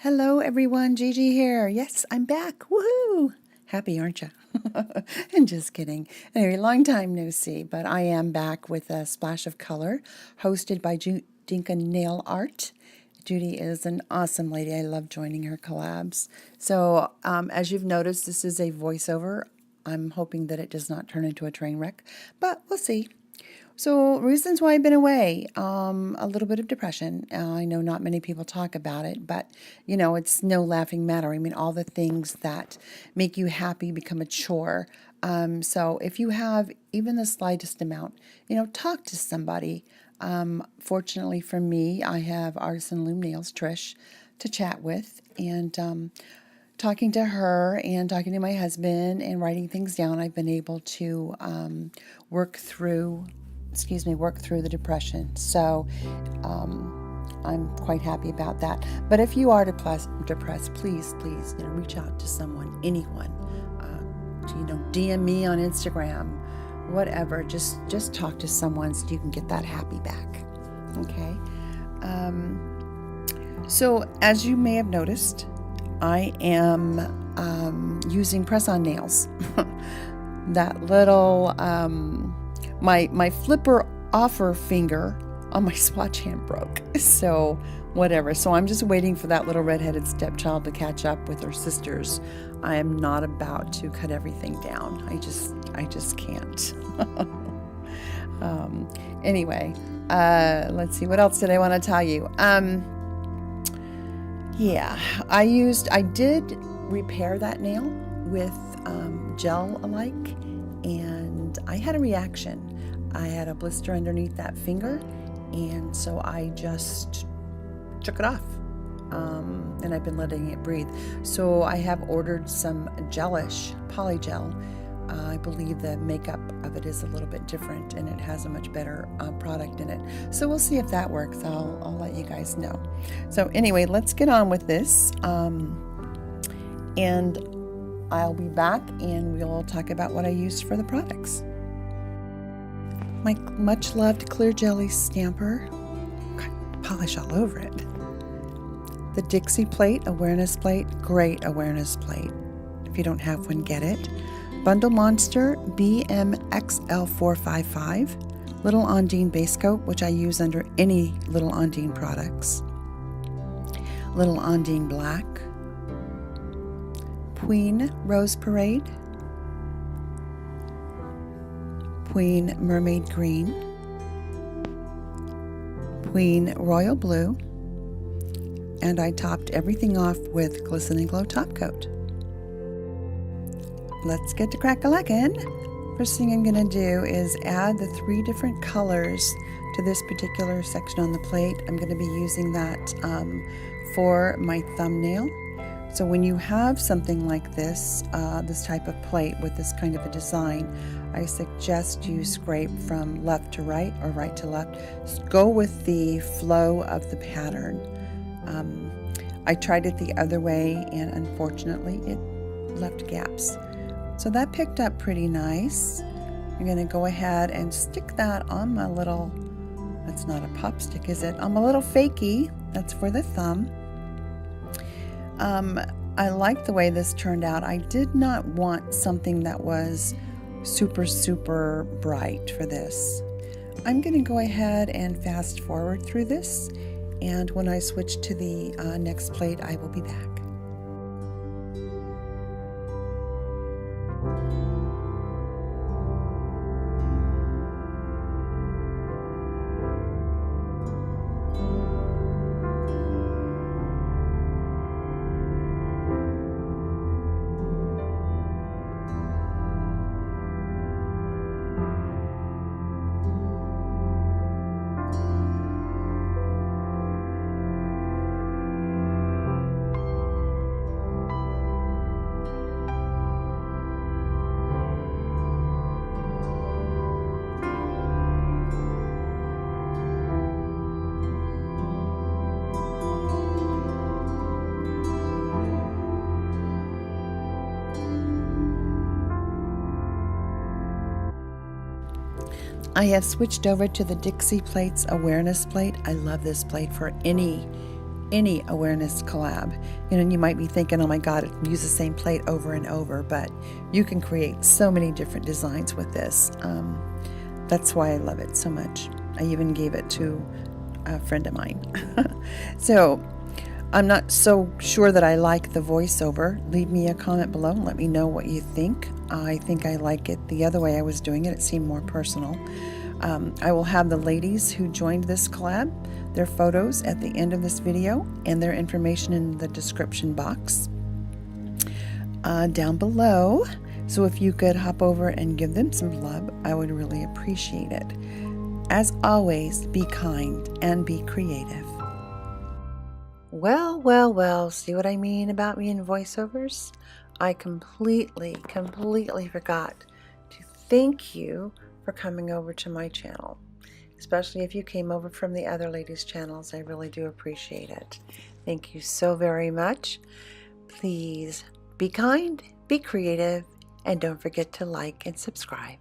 Hello everyone, Gigi here. Yes, I'm back. Woohoo! Happy, aren't you? And just kidding. Anyway, long time no see, but I am back with a Splash of Color, hosted by Judinka Nail Art. Judi is an awesome lady. I love joining her collabs. So, as you've noticed, this is a voiceover. I'm hoping that it does not turn into a train wreck, but we'll see. So, reasons why I've been away, a little bit of depression. I know not many people talk about it, but it's no laughing matter. I mean, all the things that make you happy become a chore. So, if you have even the slightest amount, talk to somebody. Fortunately for me, I have Artisan Loom Nails, Trish, to chat with, and talking to her and talking to my husband and writing things down, I've been able to work through the depression. So I'm quite happy about that. But if you are depressed, please, reach out to someone, anyone. DM me on Instagram, whatever. Just talk to someone so you can get that happy back. Okay. So as you may have noticed, I am using press-on nails. That little my flipper offer finger on my swatch hand broke. So whatever. So I'm just waiting for that little redheaded stepchild to catch up with her sisters. I am not about to cut everything down. I just can't. Anyway, let's see. What else did I want to tell you? Yeah, I did repair that nail with gel alike, and I had a reaction. I had a blister underneath that finger, and so I just took it off, and I've been letting it breathe. So I have ordered some gelish polygel. I believe the makeup of it is a little bit different, and it has a much better product in it. So we'll see if that works. I'll let you guys know. So anyway, let's get on with this, and I'll be back, and we'll talk about what I used for the products. My much loved clear jelly stamper, polish all over it. The Dixie plate, awareness plate, great awareness plate. If you don't have one, get it. Bundle Monster BMXL455, Little Ondine base coat, which I use under any Little Ondine products. Little Ondine black. Queen Rose Parade. Queen Mermaid Green, Queen Royal Blue, and I topped everything off with Glisten and Glow top coat. Let's get to crack-a-lackin'. First thing I'm going to do is add the 3 different colors to this particular section on the plate. I'm going to be using that for my thumbnail. So when you have something like this, this type of plate with this kind of a design, I suggest you scrape from left to right or right to left. Go with the flow of the pattern. I tried it the other way, and unfortunately it left gaps. So that picked up pretty nice. I'm going to go ahead and stick that on my little, that's not a pop stick, is it? On my little fakie, that's for the thumb. I like the way this turned out. I did not want something that was super bright for this. I'm going to go ahead and fast forward through this, and when I switch to the next plate, I will be back. I have switched over to the Dixie Plates Awareness Plate. I love this plate for any any awareness collab. You know, and you might be thinking, oh my God, use the same plate over and over, but you can create so many different designs with this. That's why I love it so much. I even gave it to a friend of mine. So I'm not so sure that I like the voiceover. Leave me a comment below and let me know what you think. I think I like it the other way I was doing it. It seemed more personal. I will have the ladies who joined this collab, their photos at the end of this video, and their information in the description box down below. So if you could hop over and give them some love, I would really appreciate it. As always, be kind and be creative. Well, well, well, see what I mean about me in voiceovers? I completely forgot to thank you for coming over to my channel. Especially if you came over from the other ladies' channels. I really do appreciate it. Thank you so very much. Please be kind, be creative, and don't forget to like and subscribe.